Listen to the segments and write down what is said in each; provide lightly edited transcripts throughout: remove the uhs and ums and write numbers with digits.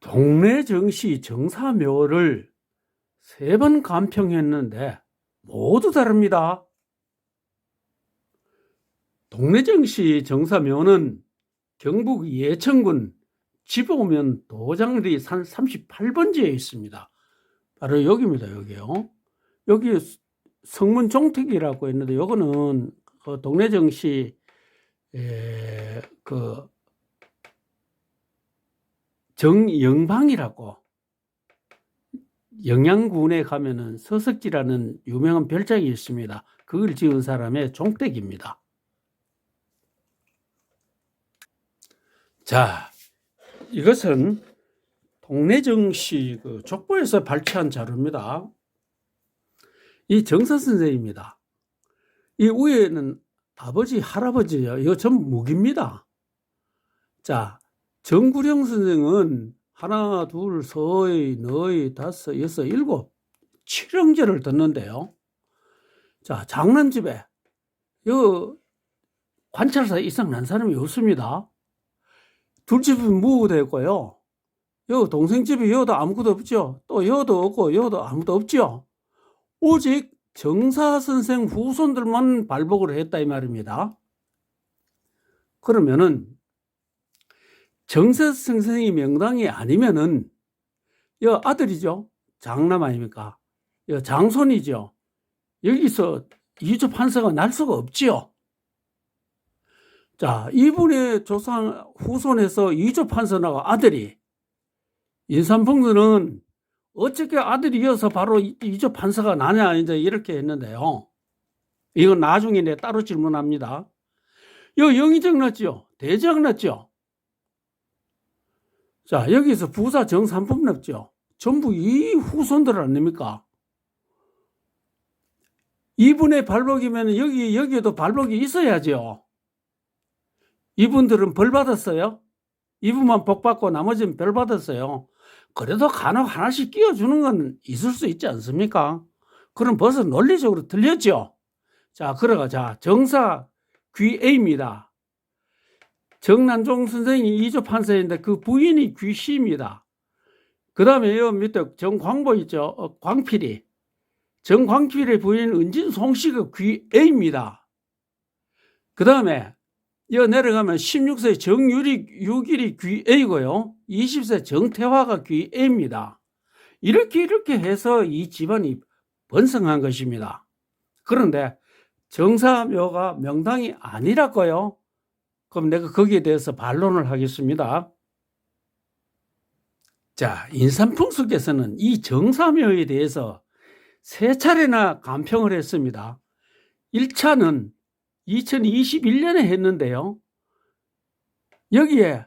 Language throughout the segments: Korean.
동래 정시 정사묘를 3번 감평했는데 모두 다릅니다. 동래 정시 정사묘는 경북 예천군 집오면 도장리 산 38번지에 있습니다. 바로 여기입니다. 여기요. 여기 성문 종택이라고 했는데 요거는 그 동래 정시 그 정영방이라고, 영양군에 가면은 서석지라는 유명한 별장이 있습니다. 그걸 지은 사람의 종택입니다. 자, 이것은 동래정시 그 족보에서 발췌한 자료입니다. 이 정사 선생입니다. 이 위에는 아버지, 할아버지요. 이거 전부 무기입니다. 자, 정구령 선생은 하나, 둘, 서의, 너의, 다섯, 여섯, 일곱, 7형제를 듣는데요. 자, 장남집에 요 관찰사 이상 난 사람이 없습니다. 둘 집은 무후됐고요. 요 동생 집에 여도 아무것도 없죠. 또 여도 없고 여도 아무도 없죠. 오직 정사 선생 후손들만 발복을 했다 이 말입니다. 그러면은 정사 선생이 명당이 아니면은 여 아들이죠. 장남 아닙니까? 여 장손이죠. 여기서 이조 판서가 날 수가 없지요. 자, 이분의 조상 후손에서 이조 판서나가 아들이, 인삼풍수는 어떻게 아들이어서 바로 이조 판서가 나냐 이제 이렇게 했는데요. 이건 나중에 내 따로 질문합니다. 영의정 났죠. 대장 났죠. 자, 여기서 부사 정삼품 났죠. 전부 이 후손들 아닙니까? 이분의 발복이면 여기에도 발복이 있어야죠. 이분들은 벌 받았어요. 이분만 복 받고 나머지는 벌 받았어요. 그래도 간혹 하나씩 끼워주는 건 있을 수 있지 않습니까? 그럼 벌써 논리적으로 틀렸죠. 자, 그러자 정사 귀A입니다. 정난종 선생이 이조 판서인데 그 부인이 귀씨입니다. 그 다음에 여 밑에 정광보 있죠. 광필이. 정광필의 부인 은진송씨가 귀A입니다. 그 다음에 여 내려가면 16세 정유일이 귀A고요. 20세 정태화가 귀A입니다. 이렇게 해서 이 집안이 번성한 것입니다. 그런데 정사묘가 명당이 아니라고요. 그럼 내가 거기에 대해서 반론을 하겠습니다. 자, 인삼풍수께서는 이 정사묘에 대해서 3차례나 감평을 했습니다. 1차는 2021년에 했는데요. 여기에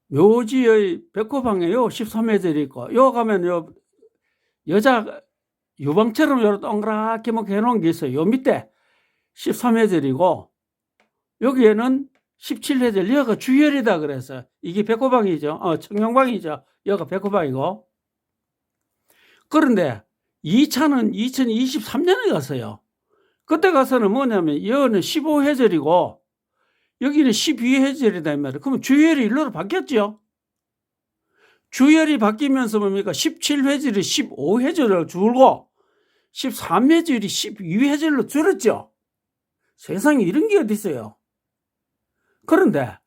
묘지의 백호방에 요 13회절이 있고, 요 가면 요 여자 유방처럼 요 동그랗게 뭐 해놓은 게 있어요. 요 밑에 13회절이고, 여기에는 17회절, 여기가 주열이다 그래서 이게 백호방이죠. 청룡방이죠. 여기가 백호방이고. 그런데 2차는 2023년에 갔어요. 그때 가서는 뭐냐면 여기는 15회절이고 여기는 12회절이다 이 말이에요. 그러면 주열이 일로로 바뀌었죠. 주열이 바뀌면서 뭡니까? 17회절이 15회절로 줄고 13회절이 12회절로 줄었죠. 세상에 이런 게 어디 있어요. 그런데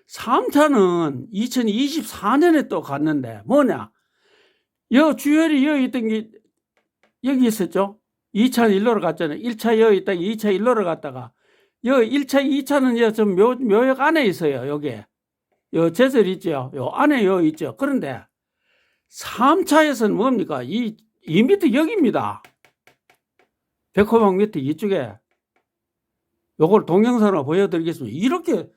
3차는 2024년에 또 갔는데 뭐냐? 주열이 여기 있던 게 여기 있었죠. 2차 일로로 갔잖아요. 1차 여기 있다가 2차 일로로 갔다가 1차, 2차는 좀 묘역 안에 있어요. 여기에. 제설 있죠. 요 안에 있죠. 그런데 3차에서는 뭡니까? 이 밑에 여기입니다. 백호방 밑에 이쪽에 요걸 동영상으로 보여드리겠습니다. 이렇게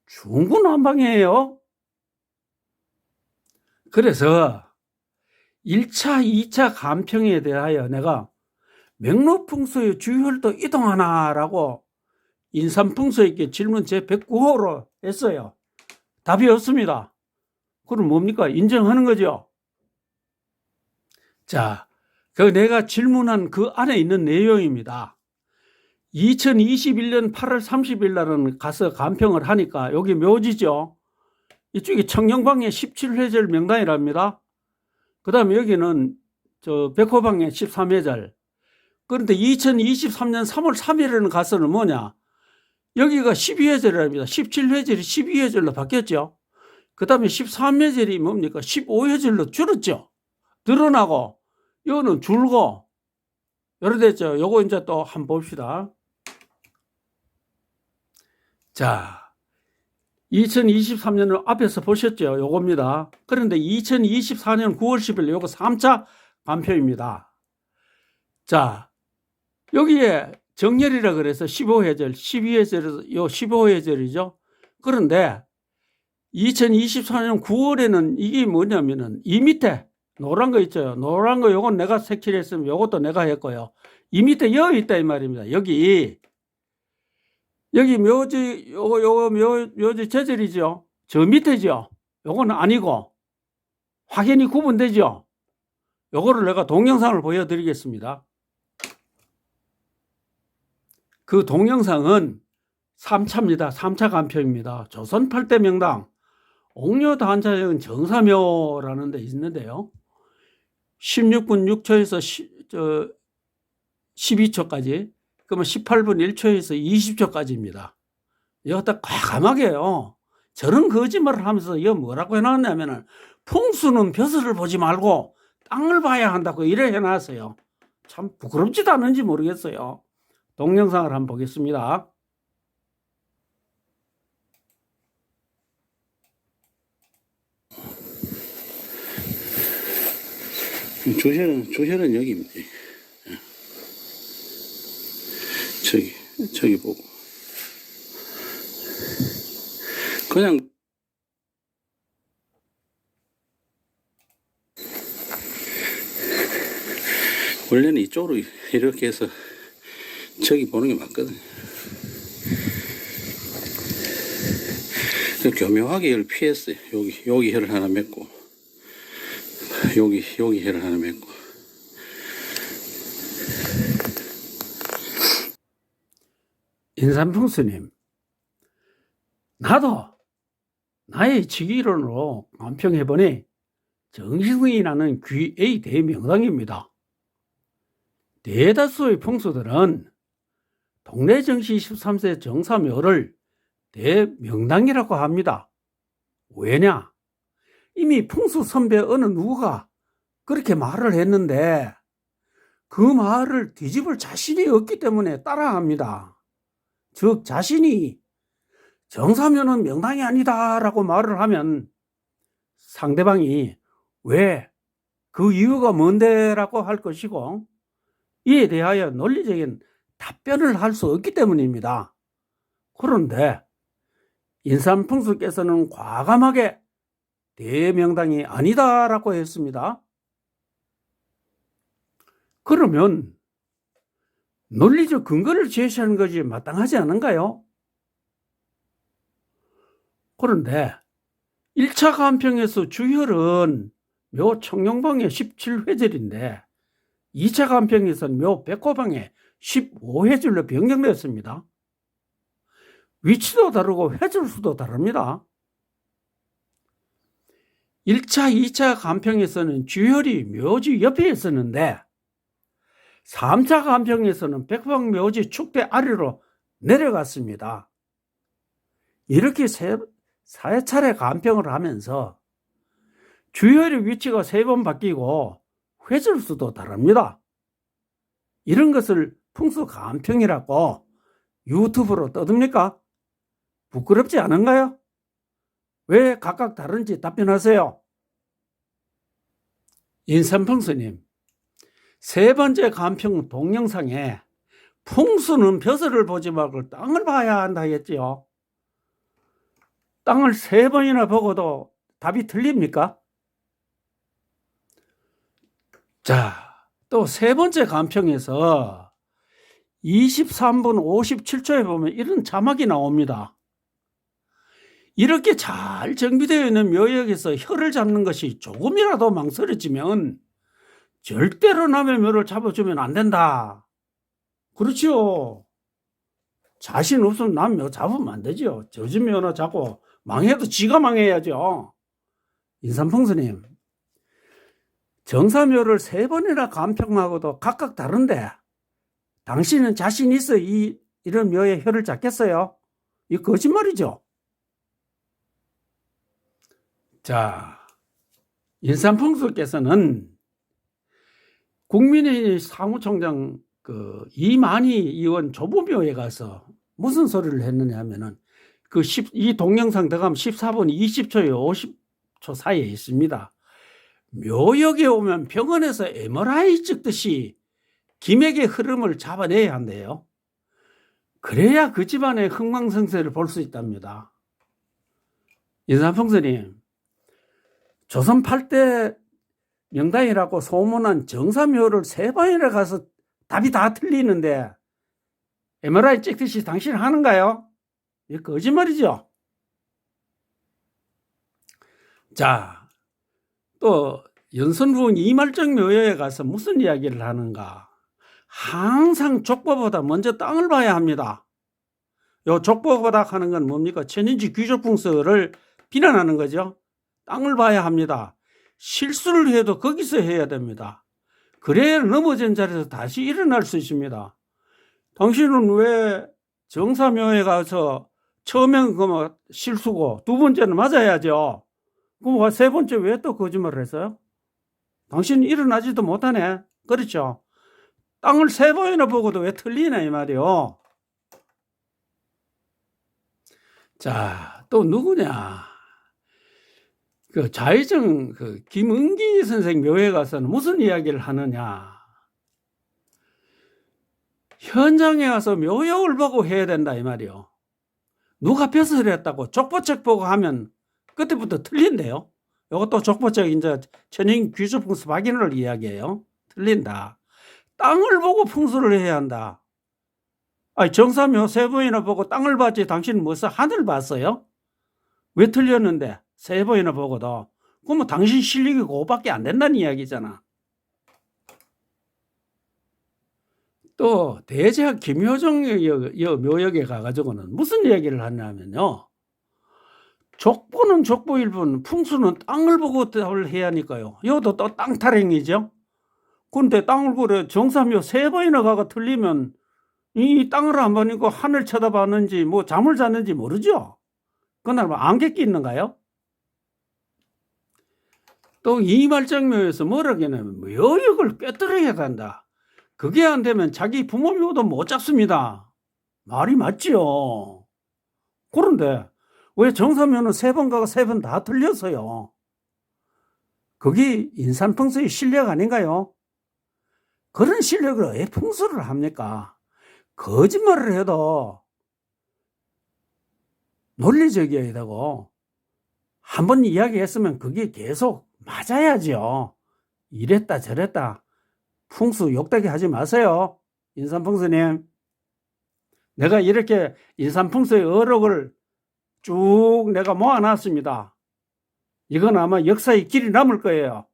중구난방이에요. 그래서 1차, 2차 감평에 대하여 내가 명로풍수의 주혈도 이동하나라고 인삼풍수에게 질문 제109호로 했어요. 답이 없습니다. 그럼 뭡니까? 인정하는 거죠. 자, 내가 질문한 그 안에 있는 내용입니다. 2021년 8월 30일 날은 가서 감평을 하니까 여기 묘지죠. 이쪽이 청령방의 17회절 명당이랍니다. 그 다음에 여기는 백호방의 13회절. 그런데 2023년 3월 3일에는 가서는 뭐냐? 여기가 12회절이랍니다. 17회절이 12회절로 바뀌었죠. 그 다음에 13회절이 뭡니까? 15회절로 줄었죠. 늘어나고, 이거는 줄고, 이래 됐죠. 요거 이제 또 한번 봅시다. 자, 2023년을 앞에서 보셨죠? 요겁니다. 그런데 2024년 9월 10일 요거 3차 간표입니다. 자, 여기에 정렬이라 그래서 15회절, 12회절에서 요 15회절이죠. 그런데 2024년 9월에는 이게 뭐냐면은 이 밑에 노란 거 있죠. 노란 거 요건 내가 색칠했으면 요것도 내가 했고요. 이 밑에 여기 있다 이 말입니다. 여기 묘지 요거 묘지 제절이죠. 저 밑에죠. 요거는 아니고 확연히 구분되죠. 요거를 내가 동영상을 보여드리겠습니다. 그 동영상은 3차입니다. 3차 간표입니다. 조선 8대 명당 옥녀단자형 정사묘라는 데 있는데요. 16분 6초에서 12초까지, 그러면 18분 1초에서 20초까지입니다. 여기다 과감하게요. 저런 거짓말을 하면서 이거 뭐라고 해놨냐면은 풍수는 벼슬을 보지 말고 땅을 봐야 한다고 이래 해놨어요. 참 부끄럽지도 않은지 모르겠어요. 동영상을 한번 보겠습니다. 조혈은 여기입니다. 저기 보고. 그냥 원래는 이쪽으로 이렇게 해서 저기 보는 게 맞거든요. 교묘하게 혈을 피했어요. 여기 혈을 하나 맺고, 여기 혈을 하나 맺고. 인삼풍수님, 나도 나의 직위론으로 간평해보니 정신승이 나는 귀의 대명당입니다. 대다수의 풍수들은 동래 정시 13세 정사묘를 대명당이라고 합니다. 왜냐? 이미 풍수 선배 어느 누가 그렇게 말을 했는데 그 말을 뒤집을 자신이 없기 때문에 따라합니다. 즉 자신이 정사묘는 명당이 아니다라고 말을 하면 상대방이 왜? 그 이유가 뭔데? 라고 할 것이고 이에 대하여 논리적인 답변을 할 수 없기 때문입니다. 그런데 인삼풍수께서는 과감하게 대명당이 아니다라고 했습니다. 그러면 논리적 근거를 제시하는 것이 마땅하지 않은가요? 그런데 1차 간평에서 주혈은 묘 청룡방의 17회절인데 2차 간평에서는 묘 백호방의 15회절로 변경되었습니다. 위치도 다르고 회절 수도 다릅니다. 1차, 2차 간평에서는 주혈이 묘지 옆에 있었는데 3차 간평에서는 백호방 묘지 축대 아래로 내려갔습니다. 이렇게 세 차례 간평을 하면서 주혈의 위치가 3번 바뀌고 회절 수도 다릅니다. 이런 것을 풍수 간평이라고 유튜브로 떠듭니까? 부끄럽지 않은가요? 왜 각각 다른지 답변하세요. 인삼풍수님, 3번째 간평 동영상에 풍수는 벼슬을 보지 말고 땅을 봐야 한다 했지요. 땅을 3번이나 보고도 답이 틀립니까? 자, 또 3번째 간평에서 23분 57초에 보면 이런 자막이 나옵니다. 이렇게 잘 정비되어 있는 묘역에서 혀를 잡는 것이 조금이라도 망설여지면 절대로 남의 묘를 잡아주면 안 된다. 그렇지요. 자신 없으면 남 묘 잡으면 안 되죠. 젖은 묘나 잡고 망해도 지가 망해야죠. 인삼풍수님, 정사묘를 3번이나 감평하고도 각각 다른데 당신은 자신 있어 이런 묘에 혀를 잡겠어요? 이 거짓말이죠. 자, 인삼풍수께서는 국민의힘 사무총장 이만희 의원 조보묘에 가서 무슨 소리를 했느냐 하면은 이 동영상 들어가면 14분 20초에 50초 사이에 있습니다. 묘역에 오면 병원에서 MRI 찍듯이 기맥의 흐름을 잡아내야 한대요. 그래야 그 집안의 흥망성쇠를 볼 수 있답니다. 인삼풍수님, 조선 8대 명당이라고 소문한 정사묘를 3번이나 가서 답이 다 틀리는데 MRI 찍듯이 당신 하는가요? 이거 거짓말이죠. 자, 또 연선후원 이말정 묘에 가서 무슨 이야기를 하는가? 항상 족보보다 먼저 땅을 봐야 합니다. 요 족보보다 하는 건 뭡니까? 천인지 귀족풍수를 비난하는 거죠. 땅을 봐야 합니다. 실수를 해도 거기서 해야 됩니다. 그래야 넘어진 자리에서 다시 일어날 수 있습니다. 당신은 왜 정사묘에 가서 처음엔 실수고 두 번째는 맞아야죠. 그럼 3번째 왜 또 거짓말을 했어요? 당신은 일어나지도 못하네. 그렇죠? 땅을 3번이나 보고도 왜 틀리나 이 말이요. 자, 또 누구냐? 좌의정 김은기 선생 묘에 가서는 무슨 이야기를 하느냐? 현장에 가서 묘역을 보고 해야 된다 이 말이요. 누가 벼슬을 했다고 족보책 보고 하면 그때부터 틀린대요. 이것도 족보책 이제 천인 귀족풍수 확인을 이야기해요. 틀린다. 땅을 보고 풍수를 해야 한다. 아니, 정사묘 3번이나 보고 땅을 봤지 당신은 무슨 하늘 봤어요? 왜 틀렸는데 3번이나 보고도. 그러면 당신 실력이 그거밖에 안 된다는 이야기잖아. 또 대제학 김효정 묘역에 가가지고는 무슨 이야기를 하냐면요. 족보는 족보일 뿐 풍수는 땅을 보고 답을 해야 하니까요. 이것도 또 땅 타령이죠. 근데 땅을 그래 정사묘 3번이나 가가 틀리면 이 땅을 안 보니까 하늘 쳐다봤는지 뭐 잠을 잤는지 모르죠. 그날 뭐 안개 끼는가요? 또 이말정묘에서 뭐라고 하냐면 묘역을 꿰뚫어야 한다. 그게 안 되면 자기 부모 묘도 못 잡습니다. 말이 맞지요. 그런데 왜 정사묘는 3번 가고 3번 다 틀렸어요? 그게 인삼풍수의 실력 아닌가요? 그런 실력을 왜 풍수를 합니까? 거짓말을 해도 논리적이어야 되고 한 번 이야기했으면 그게 계속 맞아야죠. 이랬다 저랬다 풍수 욕되게 하지 마세요. 인삼풍수님. 내가 이렇게 인삼풍수의 어록을 쭉 내가 모아놨습니다. 이건 아마 역사의 길이 남을 거예요.